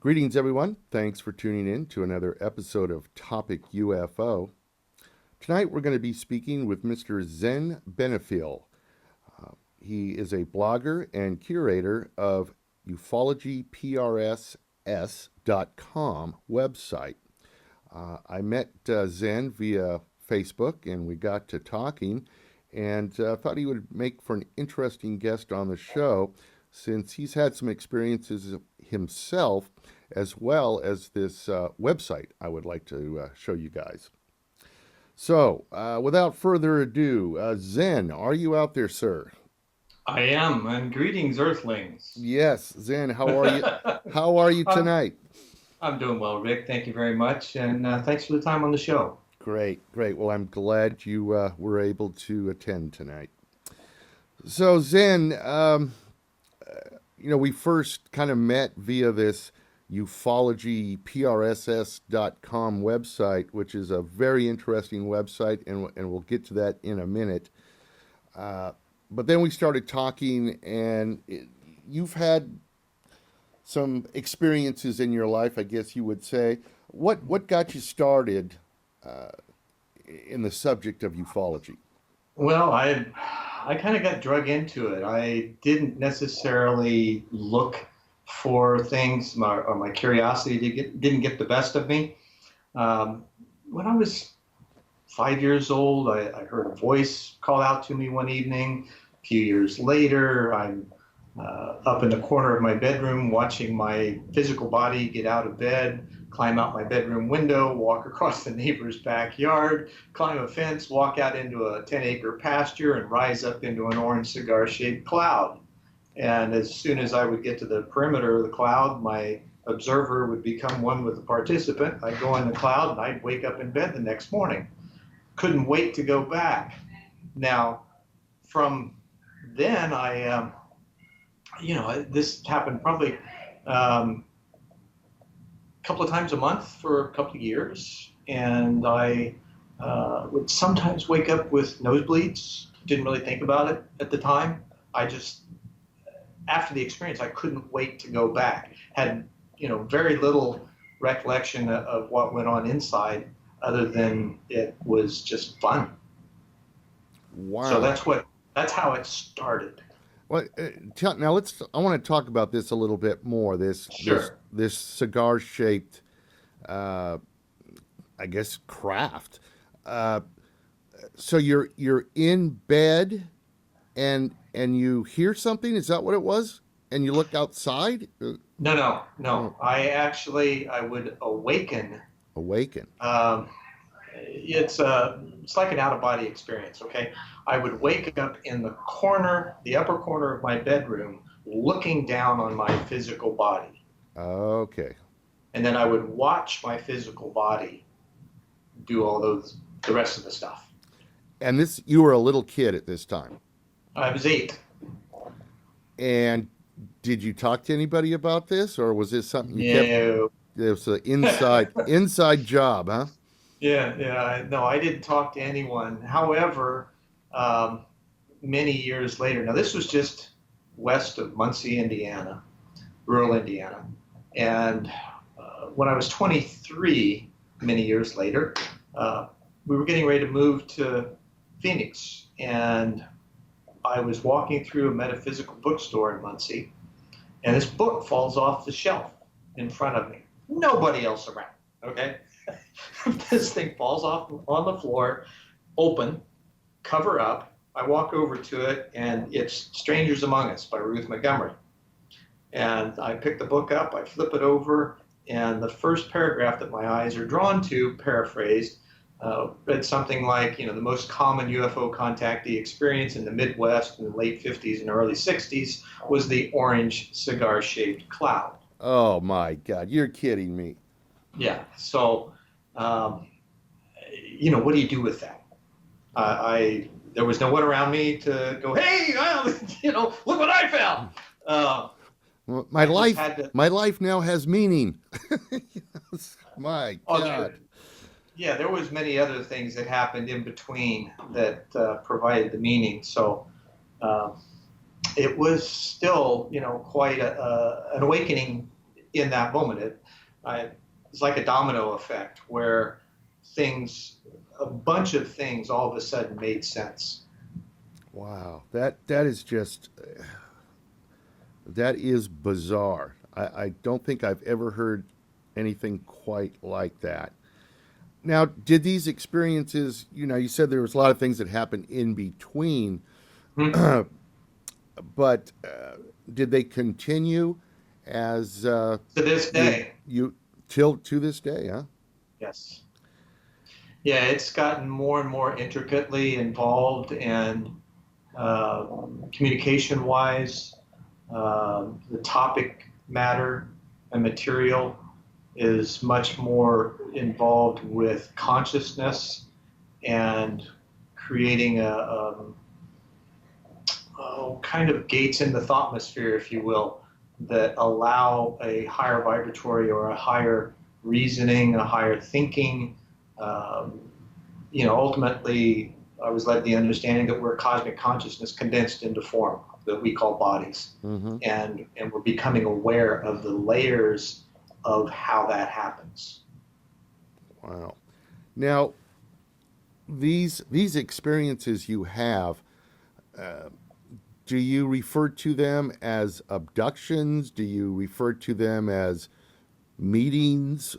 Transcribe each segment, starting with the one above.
Greetings, everyone. Thanks for tuning in to another episode of Topic UFO. Tonight, we're going to be speaking with Mr. Zen Benefiel. He is a blogger and curator of Ufology-PRSS.com website. I met Zen via Facebook, and we got to talking, and thought he would make for an interesting guest on the show, since he's had some experiences himself, as well as this website I would like to show you guys. So, without further ado, Zen, are you out there, sir? I am, and greetings, Earthlings. Yes, Zen, how are you? How are you tonight? I'm doing well, Rick. Thank you very much, and thanks for the time on the show. Great, great. Well, I'm glad you were able to attend tonight. So, Zen, we first kind of met via this ufology-PRSS.com website, which is a very interesting website, and we'll get to that in a minute. But then we started talking, and you've had some experiences in your life, I guess you would say. What got you started in the subject of ufology? Well, I kind of got drug into it. I didn't necessarily look for things, or my curiosity didn't get the best of me. When I was 5 years old, I heard a voice call out to me one evening. A few years later, I'm up in the corner of my bedroom watching my physical body get out of bed, climb out my bedroom window, walk across the neighbor's backyard, climb a fence, walk out into a 10-acre pasture, and rise up into an orange cigar-shaped cloud. And as soon as I would get to the perimeter of the cloud, my observer would become one with the participant. I'd go in the cloud, and I'd wake up in bed the next morning. Couldn't wait to go back. Now, from then, this happened probably a couple of times a month for a couple of years, and I would sometimes wake up with nosebleeds. Didn't really think about it at the time. After the experience, I couldn't wait to go back. Had very little recollection of what went on inside, other than it was just fun. Wow! So that's how it started. Well, now I want to talk about this a little bit more. Sure. This cigar-shaped, I guess, craft. So you're in bed, and you hear something. Is that what it was? And you look outside? No. I would awaken. Awaken. It's like an out-of-body experience. Okay, I would wake up in the upper corner of my bedroom, looking down on my physical body. Okay. And then I would watch my physical body do the rest of the stuff. And you were a little kid at this time. I was 8. And did you talk to anybody about this, or was this something you No. kept? It was an inside job, huh? Yeah. No, I didn't talk to anyone. However, many years later, now this was just west of Muncie, Indiana, rural Indiana. And when I was 23, many years later, we were getting ready to move to Phoenix. And I was walking through a metaphysical bookstore in Muncie, and this book falls off the shelf in front of me. Nobody else around, okay? This thing falls off on the floor, open, cover up. I walk over to it, and it's Strangers Among Us by Ruth Montgomery. And I pick the book up, I flip it over, and the first paragraph that my eyes are drawn to, paraphrased, read something like, the most common UFO contactee experience in the Midwest in the late 50s and early 60s was the orange cigar-shaped cloud. Oh, my God. You're kidding me. Yeah. So, what do you do with that? There was no one around me to go, hey, look what I found. My life now has meaning. My God. There was many other things that happened in between that provided the meaning. So it was still, quite an awakening in that moment. It's like a domino effect where a bunch of things all of a sudden made sense. Wow, that is just that is bizarre. I don't think I've ever heard anything quite like that. Now, did these experiences, you said there was a lot of things that happened in between, Hmm. but did they continue as To this you day, you till to this day? Huh? yes. Yeah, it's gotten more and more intricately involved and uh, communication wise, the topic matter and material is much more involved with consciousness and creating kind of gates in the thoughtmosphere, if you will, that allow a higher vibratory or a higher reasoning, a higher thinking. Um, Ultimately, I was led the understanding that we're cosmic consciousness condensed into form that we call bodies, Mm-hmm. and we're becoming aware of the layers of how that happens. Wow. Now, these experiences you have, do you refer to them as abductions? Do you refer to them as meetings?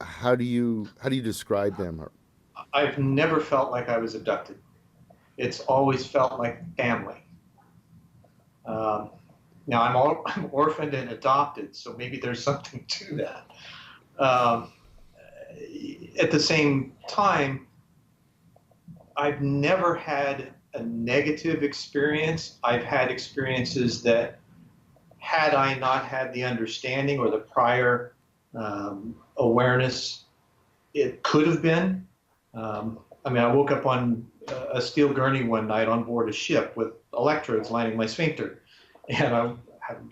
How do you describe them? I've never felt like I was abducted. It's always felt like family. Um, Now I'm orphaned and adopted, so maybe there's something to that. Um, at the same time, I've never had a negative experience. I've had experiences that, had I not had the understanding or the prior awareness, it could have been. I woke up on a steel gurney one night on board a ship with electrodes lining my sphincter, and I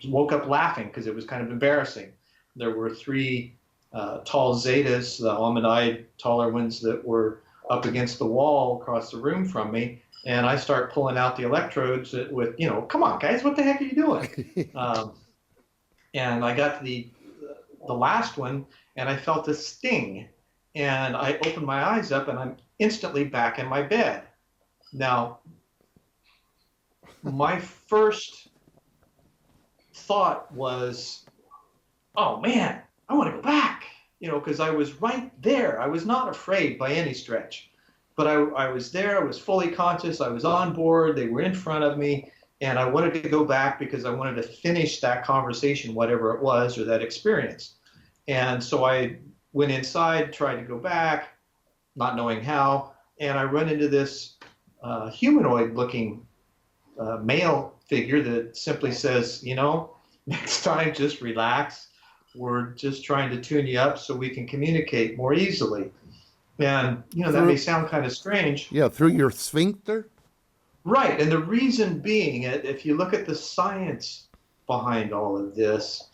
woke up laughing because it was kind of embarrassing. There were three tall Zetas, the almond-eyed, taller ones that were up against the wall across the room from me, and I start pulling out the electrodes with, come on, guys, what the heck are you doing? Um, and I got to the last one, and I felt a sting, and I opened my eyes up, and I'm instantly back in my bed. Now, my first thought was, oh man, I want to go back, because I was right there. I was not afraid by any stretch, but I was there. I was fully conscious. I was on board. They were in front of me, and I wanted to go back because I wanted to finish that conversation, whatever it was, or that experience. And so I went inside, tried to go back, not knowing how, and I run into this humanoid-looking male figure that simply says, next time just relax. We're just trying to tune you up so we can communicate more easily. And, that may Through sound kind of strange. Yeah, through your sphincter. Right. And the reason being, if you look at the science behind all of this,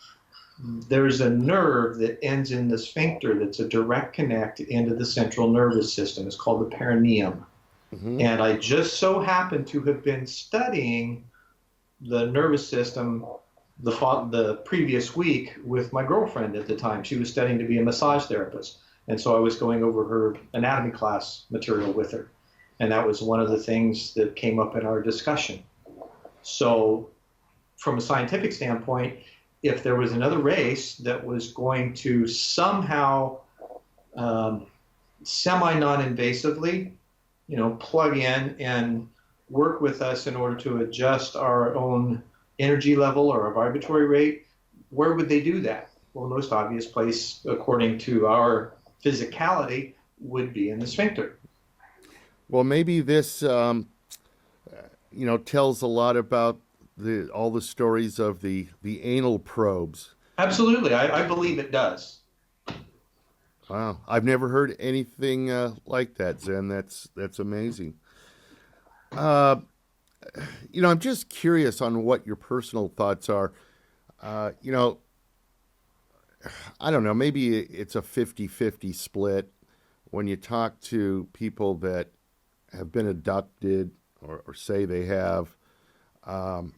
there's a nerve that ends in the sphincter that's a direct connect into the central nervous system. It's called the perineum. Mm-hmm. And I just so happen to have been studying the nervous system the previous week with my girlfriend at the time. She was studying to be a massage therapist. And so I was going over her anatomy class material with her. And that was one of the things that came up in our discussion. So, from a scientific standpoint, if there was another race that was going to somehow semi non invasively, plug in and work with us in order to adjust our own energy level or our vibratory rate, where would they do that? Well, the most obvious place, according to our physicality, would be in the sphincter. Well, maybe this tells a lot about all the stories of the anal probes. Absolutely, I believe it does. Wow, I've never heard anything like that, Zen. That's amazing. Uh, I'm just curious on what your personal thoughts are. Uh, you know, I don't know, maybe it's a 50-50 split when you talk to people that have been abducted or say they have. Um,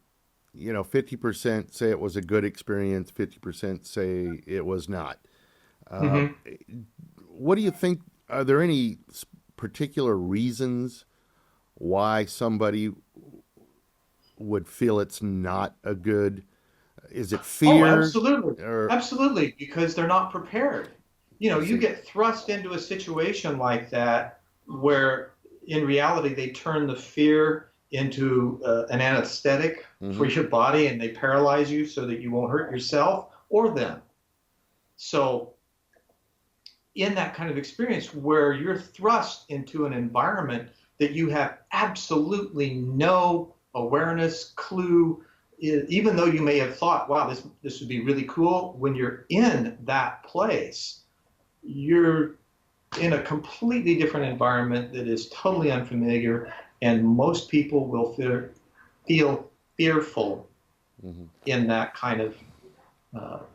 50% say it was a good experience, 50% say it was not. Uh, Hmm. what do you think? Are there any particular reasons why somebody would feel it's not a good? Is it Oh, fear absolutely. or? Absolutely, because they're not prepared. I You see. get thrust into a situation like that where in reality they turn the fear into an anesthetic for Hmm. your body and they paralyze you so that you won't hurt yourself or them. So, in that kind of experience where you're thrust into an environment that you have absolutely no awareness, clue, even though you may have thought, wow, this would be really cool, when you're in that place, you're in a completely different environment that is totally unfamiliar, and most people will feel fearful Hmm. in that kind of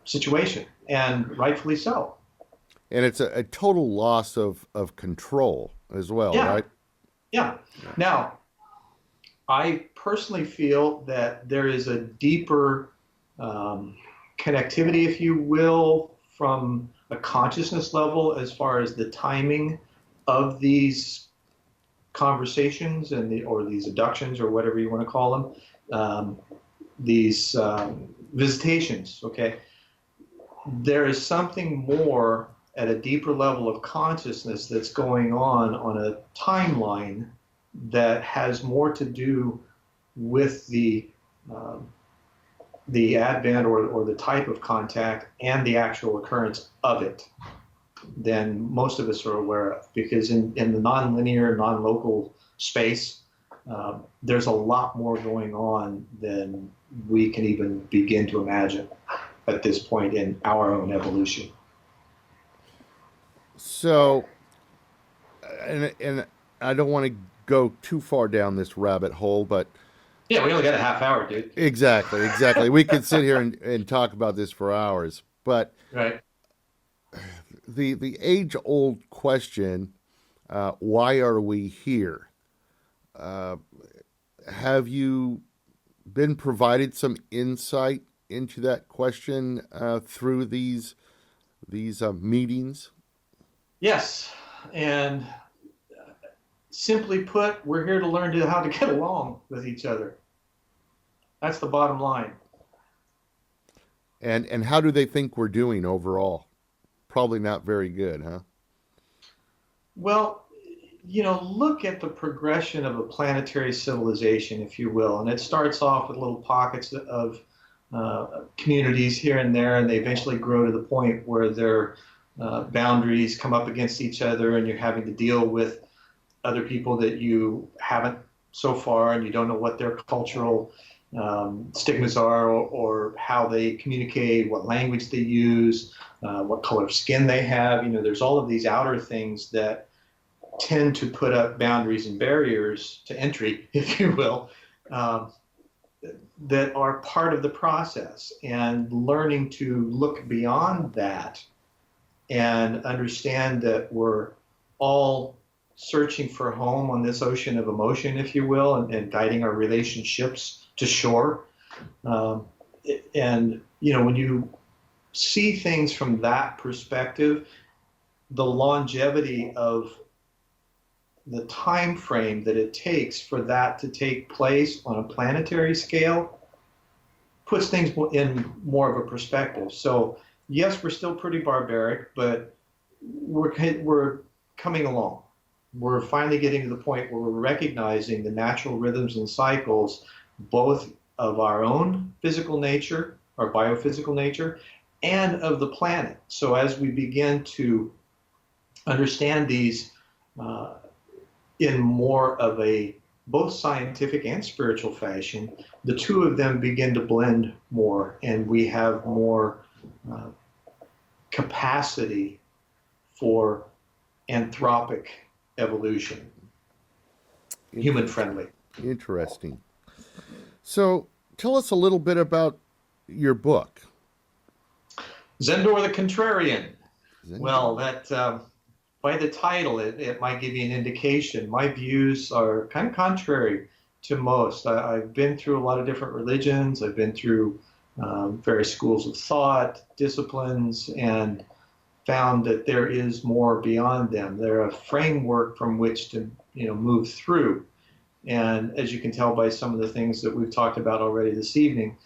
situation, and rightfully so. And it's a total loss of control as well, Yeah, right? yeah. Yeah. Now, I personally feel that there is a deeper um, connectivity, if you will, from a consciousness level as far as the timing of these conversations and or these abductions or whatever you want to call them, these visitations. Okay, there is something more at a deeper level of consciousness that's going on a timeline that has more to do with um, the advent or the type of contact and the actual occurrence of it than most of us are aware of. Because in the nonlinear, non-local space, there's a lot more going on than we can even begin to imagine at this point in our own evolution. So, and I don't want to go too far down this rabbit hole, but Yeah, we only got a half hour, dude. exactly. We could sit here and talk about this for hours. But Right. the age old question, why are we here? Uh, have you been provided some insight into that question through these meetings? Yes, and simply put, we're here to learn how to get along with each other. That's the bottom line. And how do they think we're doing overall? Probably not very good, huh? Well, look at the progression of a planetary civilization, if you will, and it starts off with little pockets of communities here and there, and they eventually grow to the point where their boundaries come up against each other, and you're having to deal with other people that you haven't so far, and you don't know what their cultural stigmas are, or how they communicate, what language they use, what color of skin they have. There's all of these outer things that tend to put up boundaries and barriers to entry, if you will, um, that are part of the process. And learning to look beyond that and understand that we're all searching for home on this ocean of emotion, if you will, and guiding our relationships to shore. Um, and, when you see things from that perspective, the longevity of the time frame that it takes for that to take place on a planetary scale puts things in more of a perspective. So yes, we're still pretty barbaric, but we're coming along. We're finally getting to the point where we're recognizing the natural rhythms and cycles, both of our own physical nature, our biophysical nature, and of the planet. So as we begin to understand these uh, in more of a both scientific and spiritual fashion, the two of them begin to blend more, and we have more uh, capacity for anthropic evolution, human Interesting. friendly. Interesting. So, tell us a little bit about your book. Zendor the Contrarian. Well, Zendor. that by the title, it might give you an indication. My views are kind of contrary to most. I've been through a lot of different religions. I've been through various schools of thought, disciplines, and found that there is more beyond them. They're a framework from which to move through. And as you can tell by some of the things that we've talked about already this evening,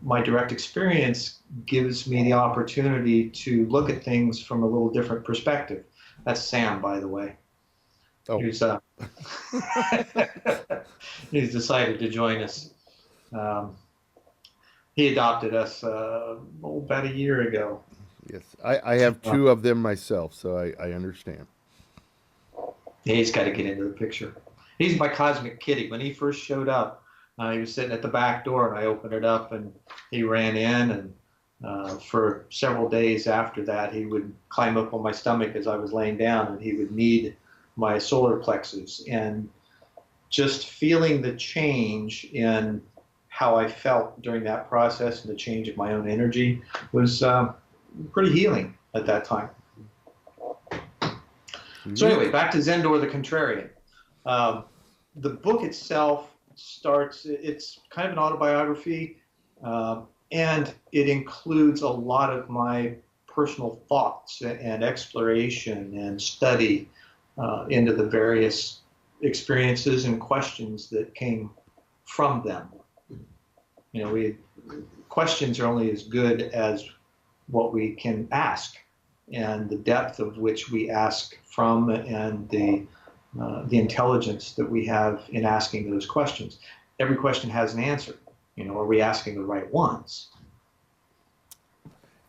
my direct experience gives me the opportunity to look at things from a little different perspective. That's Sam, by the way. Oh, Who's he's decided to join us. Um, he adopted us about a year ago. yes. I have Uh, two of them myself, so I understand. he's got to get into the picture. He's my cosmic kitty. When he first showed up, he was sitting at the back door, and I opened it up, and he ran in. And for several days after that, he would climb up on my stomach as I was laying down, and he would knead my solar plexus. And just feeling the change in how I felt during that process and the change of my own energy was pretty healing at that time. So Neat. anyway, back to Zendor the Contrarian. Um, the book itself it's kind of an autobiography, and it includes a lot of my personal thoughts and exploration and study into the various experiences and questions that came from them. Questions are only as good as what we can ask, and the depth of which we ask from, and the intelligence that we have in asking those questions. Every question has an answer. Are we asking the right ones?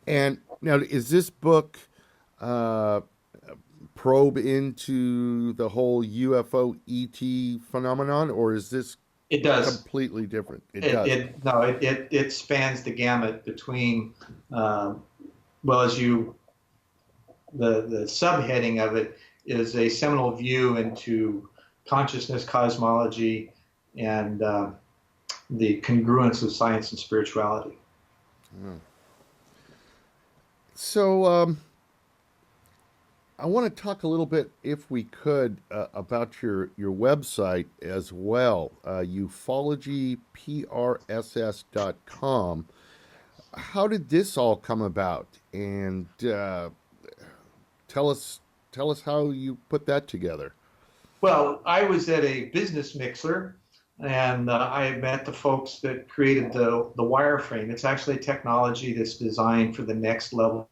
And now, is this book uh, probe into the whole UFO ET phenomenon, or is this It does. completely different? It It, does. it no, it spans the gamut between, well, as you the subheading of it is a seminal view into consciousness, cosmology, and the congruence of science and spirituality. Mm. So, I want to talk a little bit, if we could, about your website as well, ufology.prss.com. How did this all come about? And tell us tell us how you put that together. Well, I was at a business mixer, and I met the folks that created the wireframe. It's actually a technology that's designed for the next level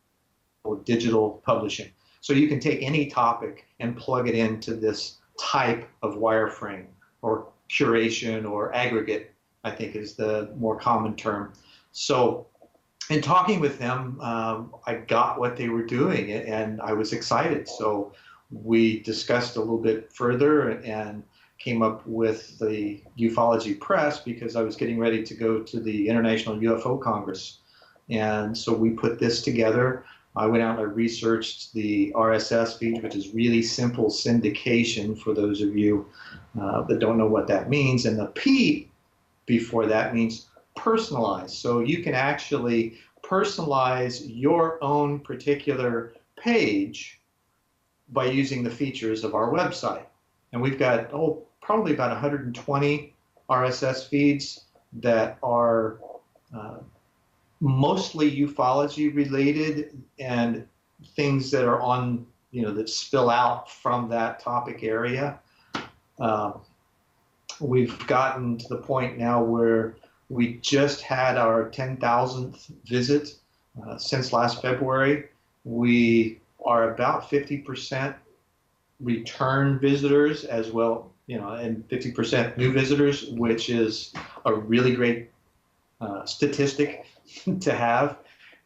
of digital publishing. So you can take any topic and plug it into this type of wireframe, or curation, or aggregate, I think is the more common term. So in talking with them, I got what they were doing, and I was excited. So we discussed a little bit further and came up with the Ufology Press, because I was getting ready to go to the International UFO Congress. And so we put this together. I went out and I researched the RSS feed, which is really simple syndication for those of you that don't know what that means. And the P before that means personalized. So you can actually personalize your own particular page by using the features of our website. And we've got, probably about 120 RSS feeds that are mostly ufology related, and things that are on, that spill out from that topic area. We've gotten to the point now where we just had our 10,000th visit since last February. We are about 50% return visitors as well, and 50% new visitors, which is a really great statistic to have.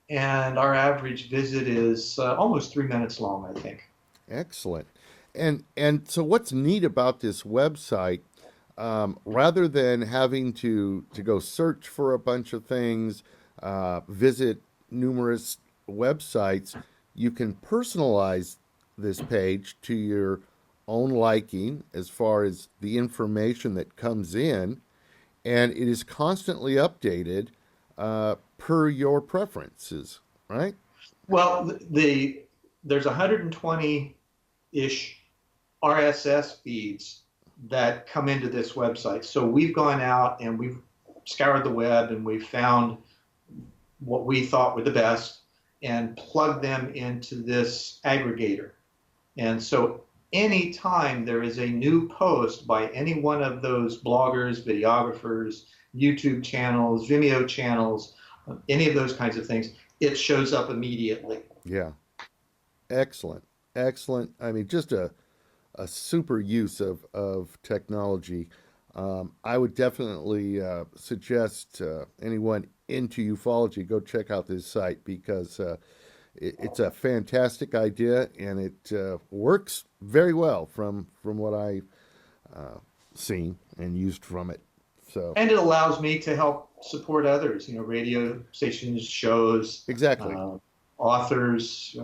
And our average visit is almost 3 minutes long, I think. Excellent. And so what's neat about this website, rather than having to go search for a bunch of things, visit numerous websites, you can personalize this page to your own liking as far as the information that comes in, and it is constantly updated per your preferences, right? Well, there's 120-ish RSS feeds that come into this website. So we've gone out and we've scoured the web and we've found what we thought were the best and plugged them into this aggregator. And so anytime there is a new post by any one of those bloggers, videographers, YouTube channels, Vimeo channels, any of those kinds of things, it shows up immediately. Yeah. Excellent. Excellent. I mean, just a super use of technology. I would definitely suggest anyone into ufology go check out this site because it's a fantastic idea and it works very well from what I've seen and used from it. So And it allows me to help support others, radio stations, shows, exactly. Authors,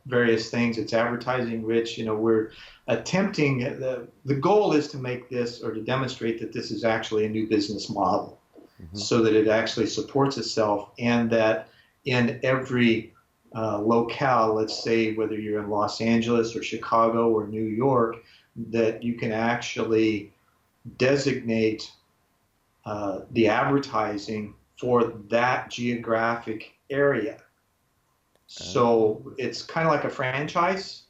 various things. It's advertising rich. We're attempting, the goal is to make this or to demonstrate that this is actually a new business model so that it actually supports itself and that in every locale, let's say whether you're in Los Angeles or Chicago or New York, that you can actually designate the advertising for that geographic area. So it's kind of like a franchise.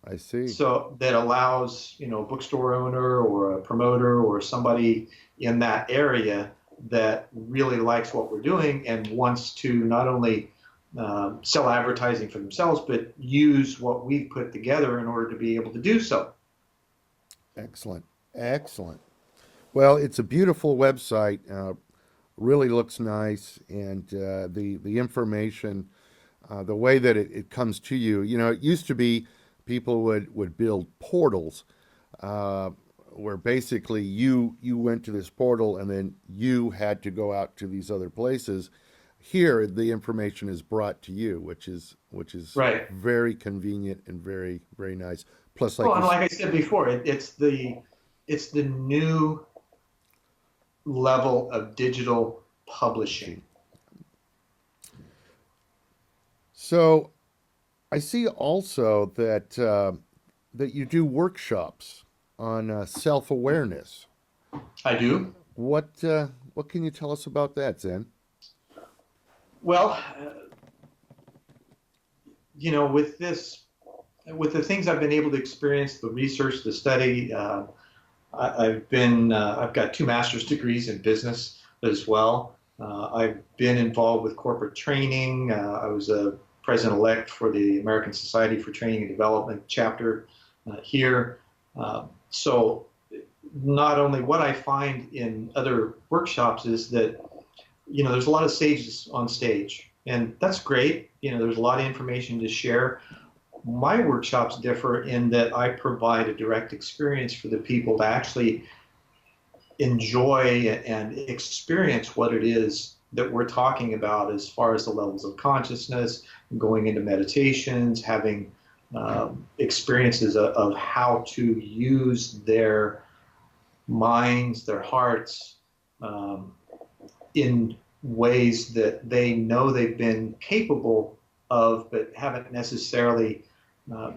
I see. So that allows, a bookstore owner or a promoter or somebody in that area that really likes what we're doing and wants to not only sell advertising for themselves, but use what we've put together in order to be able to do so. Excellent. Excellent. Well, it's a beautiful website. Really looks nice, and the information, the way that it comes to you. It used to be people would build portals where basically you went to this portal and then you had to go out to these other places. Here, the information is brought to you, which is Right. very convenient and very very nice. Plus, Well, and like I said before, it's the new level of digital publishing. So I see also that that you do workshops on self-awareness. I do. What can you tell us about that, Zen? Well, with the things I've been able to experience, the research, the study, I've got 2 master's degrees in business as well. I've been involved with corporate training. I was a president-elect for the American Society for Training and Development chapter here. So not only what I find in other workshops is that, there's a lot of sages on stage, and that's great. There's a lot of information to share. My workshops differ in that I provide a direct experience for the people to actually enjoy and experience what it is that we're talking about as far as the levels of consciousness, going into meditations, having experiences of how to use their minds, their hearts, in ways that they know they've been capable of, but haven't necessarily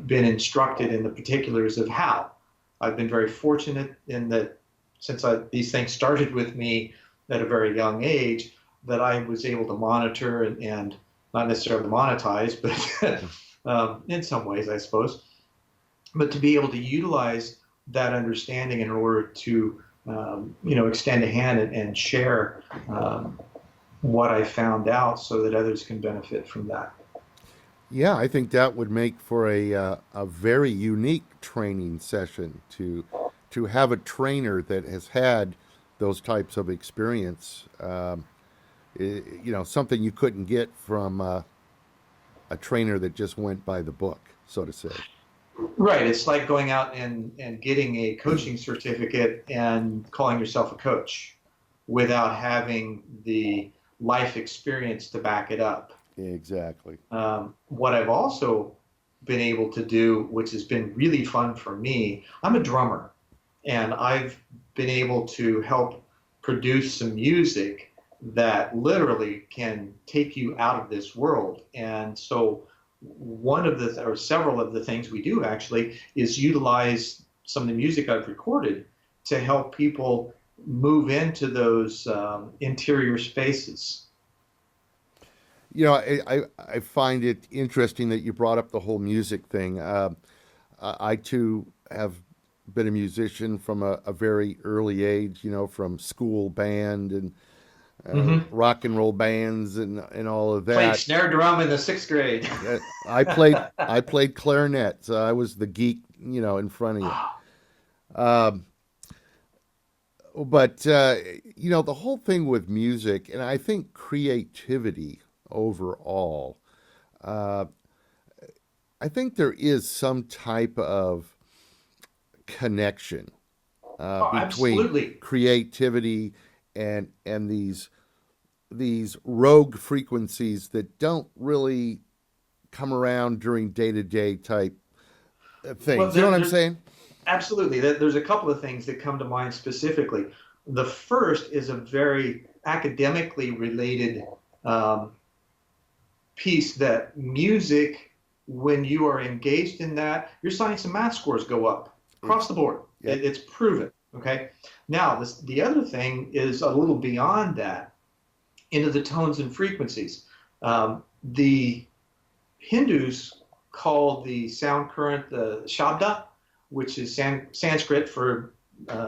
been instructed in the particulars of how. I've been very fortunate in that since these things started with me at a very young age, that I was able to monitor and not necessarily monetize, but in some ways, I suppose, but to be able to utilize that understanding in order to, extend a hand and share what I found out so that others can benefit from that. Yeah, I think that would make for a very unique training session to have a trainer that has had those types of experience. Something you couldn't get from a trainer that just went by the book, so to say. Right. It's like going out and getting a coaching certificate and calling yourself a coach without having the life experience to back it up. Exactly. What I've also been able to do, which has been really fun for me, I'm a drummer, and I've been able to help produce some music that literally can take you out of this world. And so one of the, or several of the things we do actually is utilize some of the music I've recorded to help people move into those interior spaces. I find it interesting that you brought up the whole music thing. I too have been a musician from a very early age, from school band and Mm-hmm. rock and roll bands and all of Played that. snare drum in the sixth grade. I played clarinet, so I was the geek, in front of you. Um, but the whole thing with music, and I think creativity overall, uh, I think there is some type of connection Oh, between absolutely. creativity and these rogue frequencies that don't really come around during day to day type Well, things. You know what I'm saying? absolutely. There's a couple of things that come to mind specifically. The first is a very academically related um, piece that music, when you are engaged in that, your science and math scores go up across the board. Yep. It's proven. Okay. Now, the other thing is a little beyond that, into the tones and frequencies. The Hindus call the sound current the shabda, which is Sanskrit for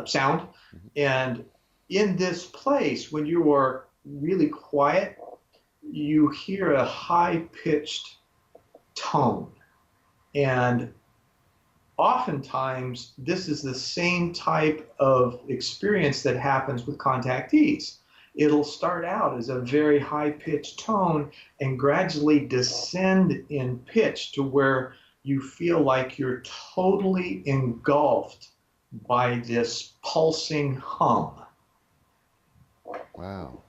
sound. And in this place, when you are really quiet, you hear a high pitched tone. And oftentimes, this is the same type of experience that happens with contactees. It'll start out as a very high pitched tone and gradually descend in pitch to where you feel like you're totally engulfed by this pulsing hum. Wow.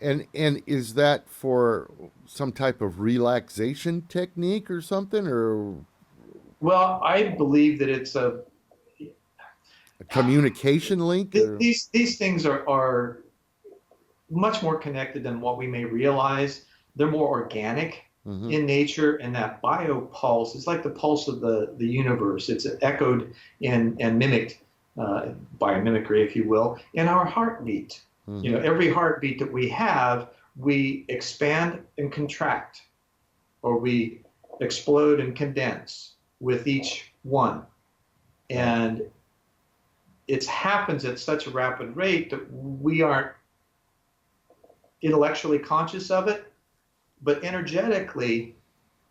And is that for some type of relaxation technique or something, or Well, I believe that it's a communication link? Or these things are much more connected than what we may realize. They're more organic hmm in nature, and that biopulse is like the pulse of the universe. It's echoed and mimicked by mimicry, if you will, in our heartbeat. hmm Every heartbeat that we have, we expand and contract, or we explode and condense with each one. Right. And it happens at such a rapid rate that we aren't intellectually conscious of it, but energetically,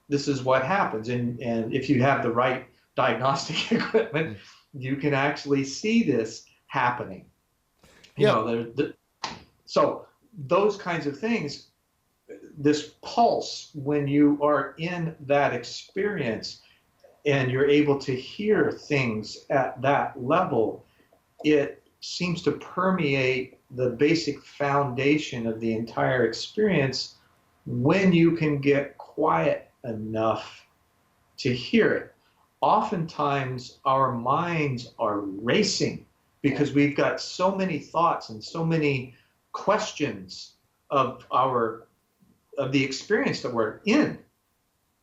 this is what happens. And if you have the right diagnostic equipment, you can actually see this happening. You Yeah. know, so those kinds of things, this pulse, when you are in that experience and you're able to hear things at that level, it seems to permeate the basic foundation of the entire experience when you can get quiet enough to hear it. Oftentimes, our minds are racing because we've got so many thoughts and so many questions of the experience that we're in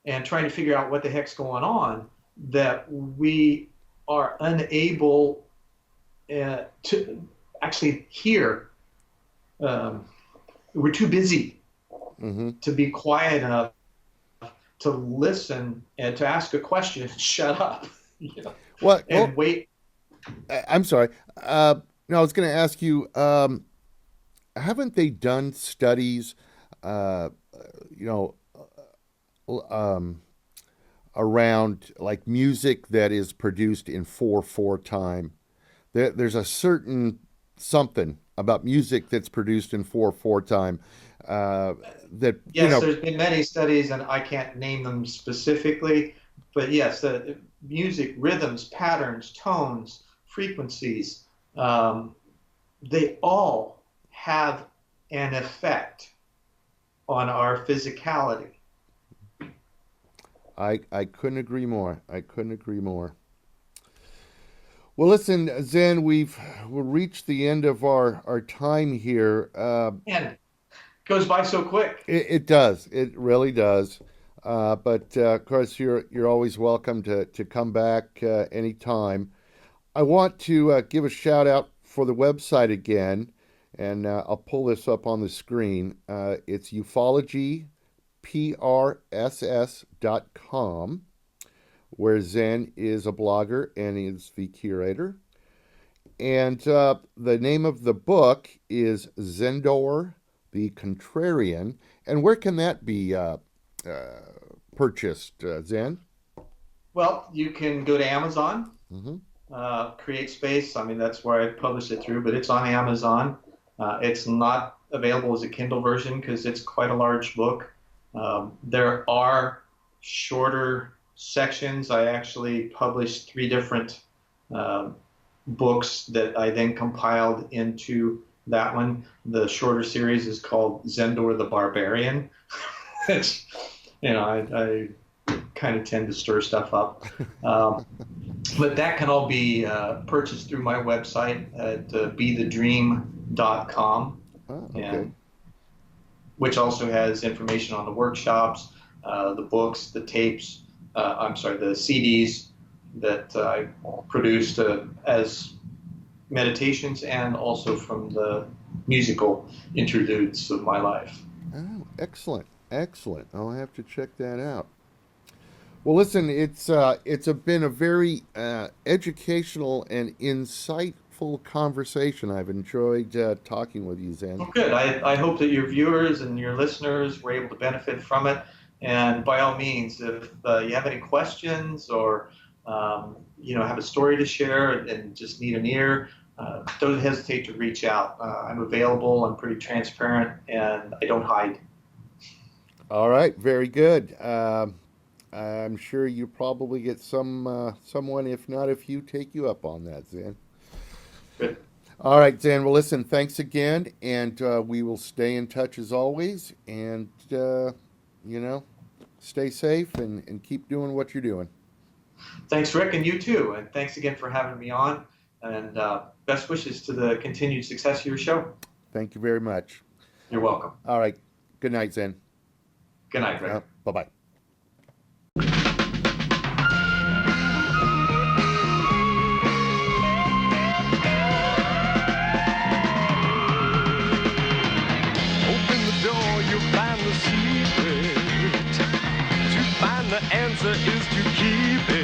and trying to figure out what the heck's going on, that we are unable to actually hear. We're too busy hmm to be quiet enough to listen and to ask a question and shut up, What? Well, and wait. I'm sorry. No, I was going to ask you. Haven't they done studies? Uh, you know, um, around like music that is produced in 4/4 time. There's a certain something about music that's produced in 4/4 time uh, that Yes, there's been many studies, and I can't name them specifically, but yes, the music, rhythms, patterns, tones, frequencies, um, they all have an effect on our physicality. I couldn't agree more. I couldn't agree more. Well, listen, Zen, we've reached the end of our time here. And it goes by so quick. It does. It really does. But of course, you're always welcome to come back anytime. I want to give a shout out for the website again, and I'll pull this up on the screen. It's ufology.prss.com, where Zen is a blogger and is the curator. And the name of the book is Zendor the Contrarian. And where can that be purchased, Zen? Well, you can go to Amazon, Mm-hmm. Create Space. I mean, that's where I published it through, but it's on Amazon. It's not available as a Kindle version because it's quite a large book. There are shorter sections. I actually published three different uh, books that I then compiled into that one. The shorter series is called Zendor the Barbarian. It's, I kind of tend to stir stuff up. Um, but that can all be purchased through my website at bethedream.com, Oh, okay. and which also has information on the workshops, the books, the tapes, the CDs that I produced as meditations and also from the musical interludes of my life. Oh, excellent, excellent. I'll have to check that out. Well, listen, been a very educational and insightful conversation. I've enjoyed talking with you, Zen. Well, good. I hope that your viewers and your listeners were able to benefit from it. And by all means, if you have any questions or have a story to share and just need an ear, don't hesitate to reach out. I'm available. I'm pretty transparent, and I don't hide. All right, very good. I'm sure you probably get someone, if not a few, take you up on that, Zen. Good. All right, Zen. Well, listen, thanks again, and we will stay in touch as always. And you know, stay safe and keep doing what you're doing. Thanks, Rick, and you too. And thanks again for having me on. And best wishes to the continued success of your show. Thank you very much. You're welcome. All right. Good night, Zen. Good night, Rick. Bye bye. Open the door, you'll find the secret. To find the answer is to keep it.